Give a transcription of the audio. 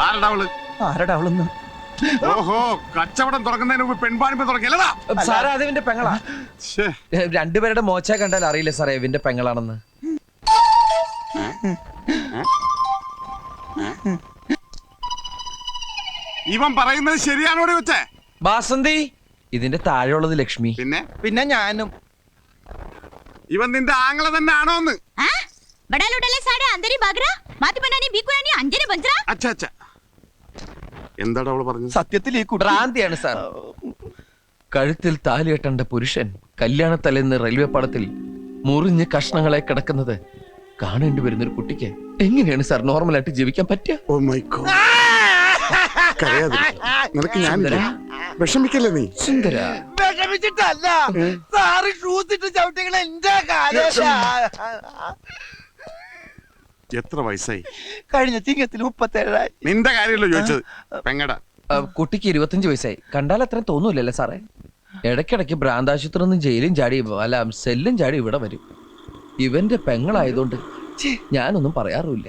ആരടാ അവളെന്ന്? ഓഹോ, കച്ചവടം തുറക്കുന്നതിന് മുമ്പ് പെൺപാണിപ്പ് തുടങ്ങിയല്ലതാ സാറേ, അത് ഇവന്റെ പെങ്ങളാ. രണ്ടുപേരുടെ മോച്ച കണ്ടാൽ അറിയില്ല സാറേ ഇവന്റെ പെങ്ങളാണെന്ന്. ഇവൻ പറയുന്നത് ശരിയാണോ വെച്ചേ? ബാസന്തി, ഇതിന്റെ താഴെയുള്ളത് ലക്ഷ്മി. പിന്നെ ഞാനും. ഇവൻ നിന്റെ ആങ്ങളെ തന്നെ ആണോന്ന്? എന്താടാ അവള് പറഞ്ഞത്? സത്യത്തിൽ ഈ ഭ്രാന്തിയാണ് സാർ. കഴുത്തിൽ താലികെട്ടേണ്ട പുരുഷൻ കല്യാണത്തലേന്ന് റെയിൽവേ പാളത്തിൽ മുറിഞ്ഞ് കഷ്ണങ്ങളെ കിടക്കുന്നത് കാണേണ്ടി വരുന്ന ഒരു കുട്ടിക്ക് എങ്ങനെയാണ് സാർ നോർമലായിട്ട് ജീവിക്കാൻ പറ്റുക? Oh my God. നിനക്ക് ഞാൻ വിഷമിക്കല്ലേ നീ? സുന്ദര, വിഷമിച്ചിട്ടല്ല സാറ് ഷൂസ് ഇട്ട് ചവിട്ടികൾ എന്റെ എത്ര വയസ്സായി? കഴിഞ്ഞ ചിങ്ങത്തിൽ 37. നിന്റെ കാര്യമല്ലോ ചോദിച്ചത്. പെങ്ങട കുട്ടിക്ക് 25 വയസ്സായി. കണ്ടാൽ അത്രയും തോന്നൂലല്ലേ സാറേ? ഇടയ്ക്കിടയ്ക്ക് ഭ്രാന്താശുപത്രി നിന്നും ജയിലും ചാടി അല്ല സെല്ലും ചാടി ഇവിടെ വരും. ഇവന്റെ പെങ്ങളായതുകൊണ്ട് ഞാനൊന്നും പറയാറുമില്ല.